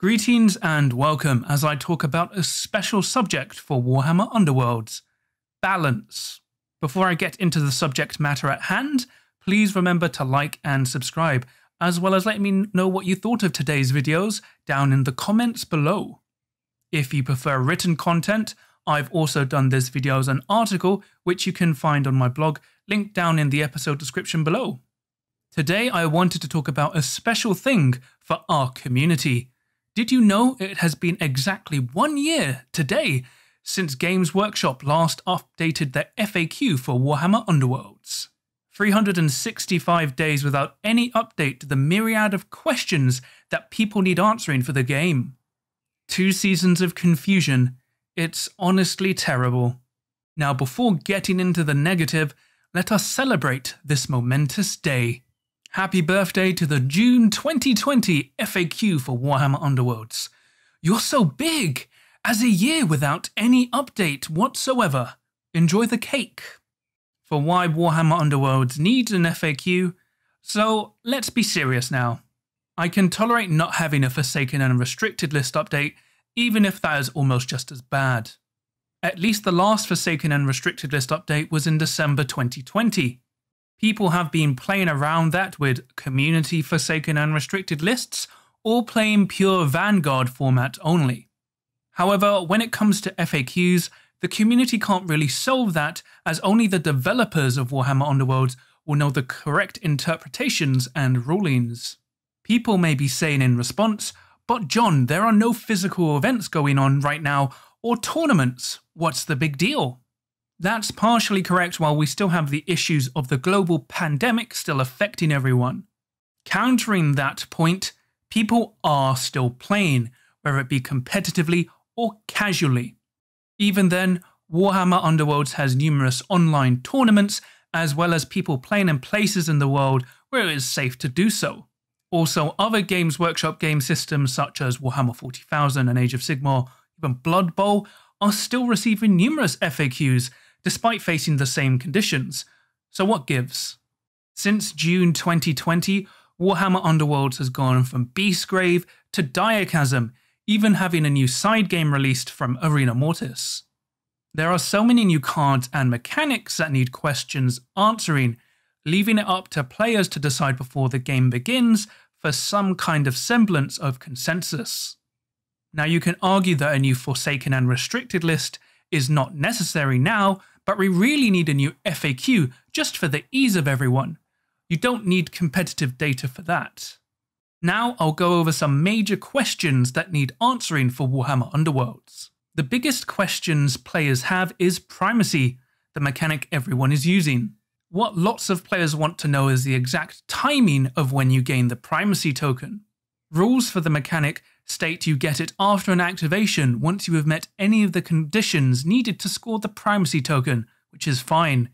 Greetings and welcome as I talk about a special subject for Warhammer Underworlds, balance. Before I get into the subject matter at hand, please remember to like and subscribe, as well as let me know what you thought of today's videos down in the comments below. If you prefer written content, I've also done this video as an article which you can find on my blog, linked down in the episode description below. Today I wanted to talk about a special thing for our community. Did you know it has been exactly 1 year today since Games Workshop last updated their FAQ for Warhammer Underworlds? 365 days without any update to the myriad of questions that people need answering for the game. 2 seasons of confusion. It's honestly terrible. Now, before getting into the negative, let us celebrate this momentous day. Happy birthday to the June 2020 FAQ for Warhammer Underworlds. You're so big! As a year without any update whatsoever. Enjoy the cake. For why Warhammer Underworlds needs an FAQ, so let's be serious now. I can tolerate not having a Forsaken and Restricted list update, even if that is almost just as bad. At least the last Forsaken and Restricted list update was in December 2020. People have been playing around that with community Forsaken and Restricted lists, or playing pure Vanguard format only. However, when it comes to FAQs, the community can't really solve that, as only the developers of Warhammer Underworlds will know the correct interpretations and rulings. People may be saying in response, "But John, there are no physical events going on right now, or tournaments. What's the big deal?" That's partially correct, while we still have the issues of the global pandemic still affecting everyone. Countering that point, people are still playing, whether it be competitively or casually. Even then, Warhammer Underworlds has numerous online tournaments, as well as people playing in places in the world where it is safe to do so. Also, other Games Workshop game systems such as Warhammer 40,000 and Age of Sigmar, even Blood Bowl, are still receiving numerous FAQs, despite facing the same conditions. So what gives? Since June 2020, Warhammer Underworlds has gone from Beastgrave to Direchasm, even having a new side game released from Arena Mortis. There are so many new cards and mechanics that need questions answering, leaving it up to players to decide before the game begins for some kind of semblance of consensus. Now, you can argue that a new Forsaken and Restricted list is not necessary now, but we really need a new FAQ just for the ease of everyone. You don't need competitive data for that. Now I'll go over some major questions that need answering for Warhammer Underworlds. The biggest questions players have is primacy, the mechanic everyone is using. What lots of players want to know is the exact timing of when you gain the primacy token. Rules for the mechanic state you get it after an activation once you have met any of the conditions needed to score the primacy token, which is fine.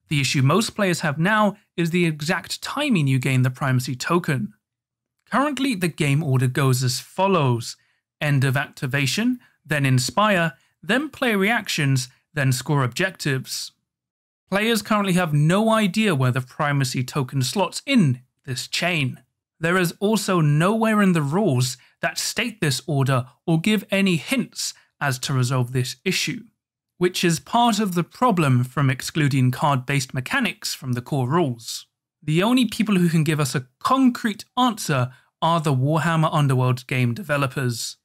The issue most players have now is the exact timing you gain the primacy token. Currently, the game order goes as follows: end of activation, then inspire, then play reactions, then score objectives. Players currently have no idea where the primacy token slots in this chain. There is also nowhere in the rules that state this order or give any hints as to resolve this issue, which is part of the problem from excluding card-based mechanics from the core rules. The only people who can give us a concrete answer are the Warhammer Underworlds game developers.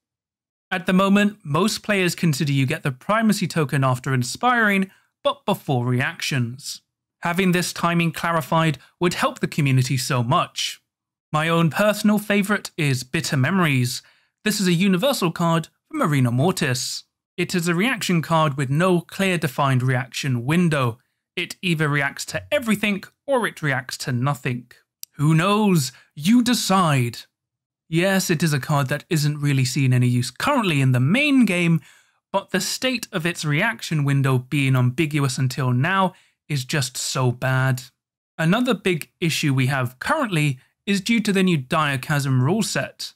At the moment, most players consider you get the primacy token after inspiring, but before reactions. Having this timing clarified would help the community so much. My own personal favourite is Bitter Memories. This is a universal card from Arena Mortis. It is a reaction card with no clear defined reaction window. It either reacts to everything or it reacts to nothing. Who knows? You decide. Yes, it is a card that isn't really seeing any use currently in the main game, but the state of its reaction window being ambiguous until now is just so bad. Another big issue we have currently is due to the new Direchasm rule set.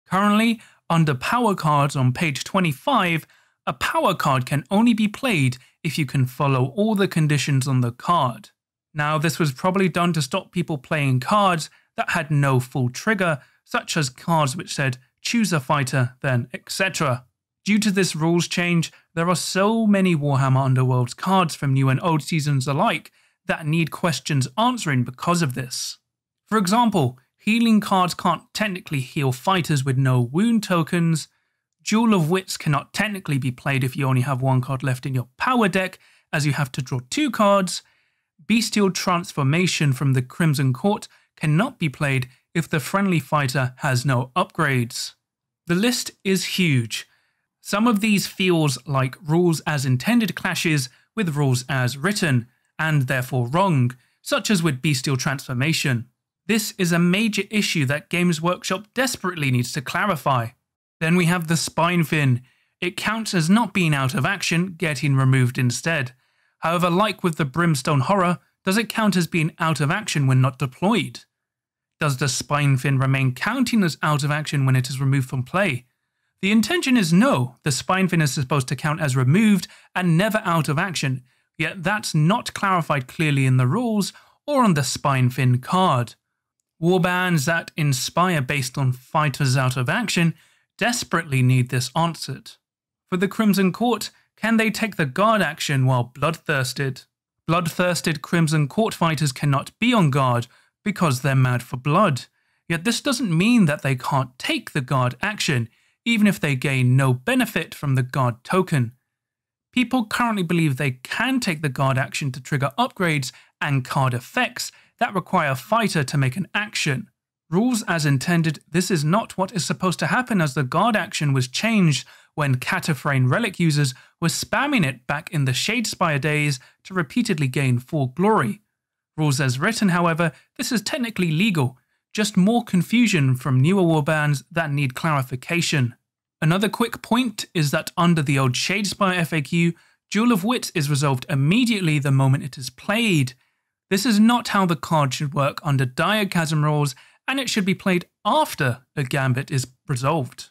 Currently, under power cards on page 25, a power card can only be played if you can follow all the conditions on the card. Now, this was probably done to stop people playing cards that had no full trigger, such as cards which said choose a fighter, then etc. Due to this rules change, there are so many Warhammer Underworlds cards from new and old seasons alike that need questions answering because of this. For example, healing cards can't technically heal fighters with no wound tokens, Duel of Wits cannot technically be played if you only have one card left in your power deck, as you have to draw 2 cards, Bestial Transformation from the Crimson Court cannot be played if the friendly fighter has no upgrades. The list is huge. Some of these feels like rules as intended clashes with rules as written, and therefore wrong, such as with Bestial Transformation. This is a major issue that Games Workshop desperately needs to clarify. Then we have the Spinefin. It counts as not being out of action, getting removed instead. However, like with the Brimstone Horror, does it count as being out of action when not deployed? Does the Spinefin remain counting as out of action when it is removed from play? The intention is no, the Spinefin is supposed to count as removed and never out of action, yet that's not clarified clearly in the rules or on the Spinefin card. Warbands that inspire based on fighters out of action desperately need this answered. For the Crimson Court, can they take the guard action while Bloodthirsted? Bloodthirsted Crimson Court fighters cannot be on guard because they're mad for blood, yet this doesn't mean that they can't take the guard action, even if they gain no benefit from the guard token. People currently believe they can take the guard action to trigger upgrades and card effects that require a fighter to make an action. Rules as intended, this is not what is supposed to happen, as the guard action was changed when Cataphrane relic users were spamming it back in the Shadespire days to repeatedly gain full glory. Rules as written, however, this is technically legal, just more confusion from newer warbands that need clarification. Another quick point is that under the old Shadespire FAQ, Duel of Wits is resolved immediately the moment it is played. This is not how the card should work under Direchasm rules, and it should be played after a gambit is resolved.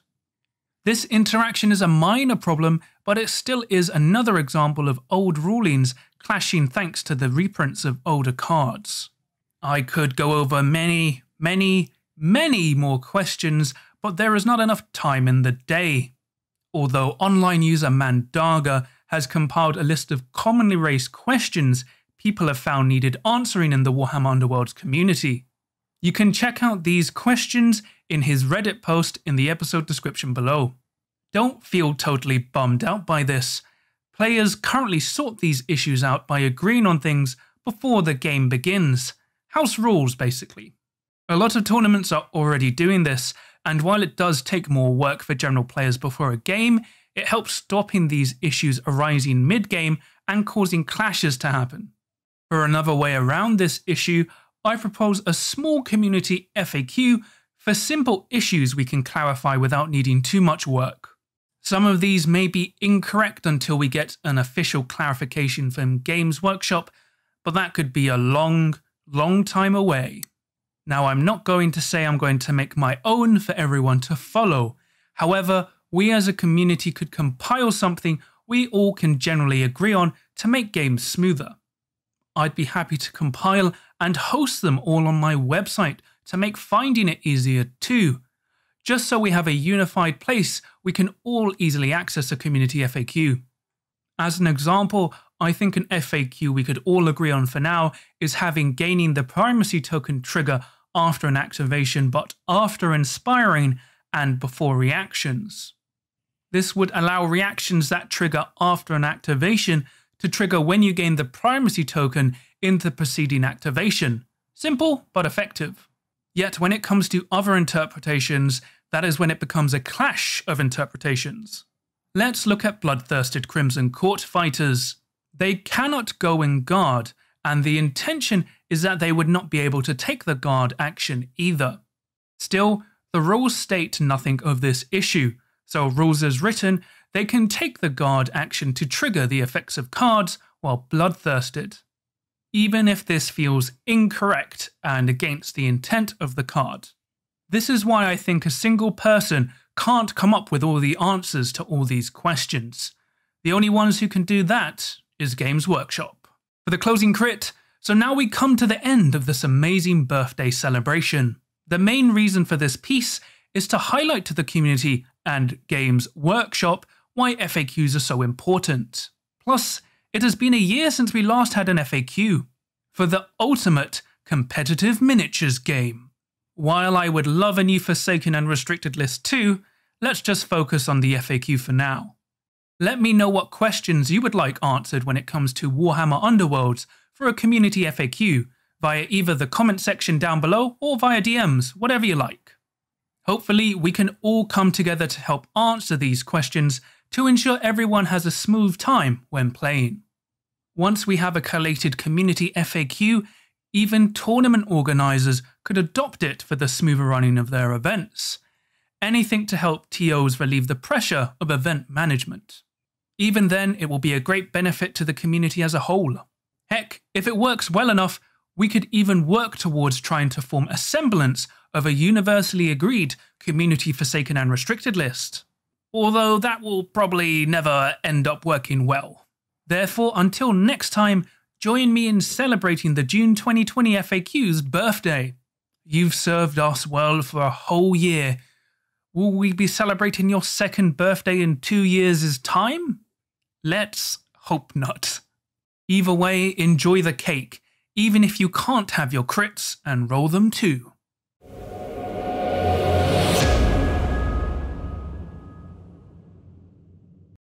This interaction is a minor problem, but it still is another example of old rulings clashing thanks to the reprints of older cards. I could go over many more questions, but there is not enough time in the day. Although online user Mandarga has compiled a list of commonly raised questions people have found needed answering in the Warhammer Underworlds community. You can check out these questions in his Reddit post in the episode description below. Don't feel totally bummed out by this. Players currently sort these issues out by agreeing on things before the game begins. House rules, basically. A lot of tournaments are already doing this, and while it does take more work for general players before a game, it helps stopping these issues arising mid-game and causing clashes to happen. For another way around this issue, I propose a small community FAQ for simple issues we can clarify without needing too much work. Some of these may be incorrect until we get an official clarification from Games Workshop, but that could be a long time away. Now, I'm not going to say I'm going to make my own for everyone to follow. However, we as a community could compile something we all can generally agree on to make games smoother. I'd be happy to compile and host them all on my website to make finding it easier too, just so we have a unified place we can all easily access a community FAQ. As an example, I think an FAQ we could all agree on for now is having gaining the primacy token trigger after an activation but after inspiring and before reactions. This would allow reactions that trigger after an activation to trigger when you gain the primacy token in the preceding activation. Simple but effective. Yet when it comes to other interpretations, that is when it becomes a clash of interpretations. Let's look at Bloodthirsted Crimson Court fighters. They cannot go in guard, and the intention is that they would not be able to take the guard action either. Still, the rules state nothing of this issue, so rules as written, they can take the guard action to trigger the effects of cards while bloodthirsted, even if this feels incorrect and against the intent of the card. This is why I think a single person can't come up with all the answers to all these questions. The only ones who can do that is Games Workshop. For the closing crit, so now we come to the end of this amazing birthday celebration. The main reason for this piece is to highlight to the community and Games Workshop why FAQs are so important. Plus, it has been a year since we last had an FAQ for the ultimate competitive miniatures game. While I would love a new Forsaken and Restricted list too, let's just focus on the FAQ for now. Let me know what questions you would like answered when it comes to Warhammer Underworlds for a community FAQ, via either the comment section down below or via DMs, whatever you like. Hopefully we can all come together to help answer these questions to ensure everyone has a smooth time when playing. Once we have a collated community FAQ, even tournament organisers could adopt it for the smoother running of their events. Anything to help TOs relieve the pressure of event management. Even then, it will be a great benefit to the community as a whole. Heck, if it works well enough, we could even work towards trying to form a semblance of a universally agreed community Forsaken and Restricted list. Although that will probably never end up working well. Therefore, until next time, join me in celebrating the June 2020 FAQ's birthday. You've served us well for a whole year. Will we be celebrating your second birthday in 2 years' time? Let's hope not. Either way, enjoy the cake, even if you can't have your crits and roll them too.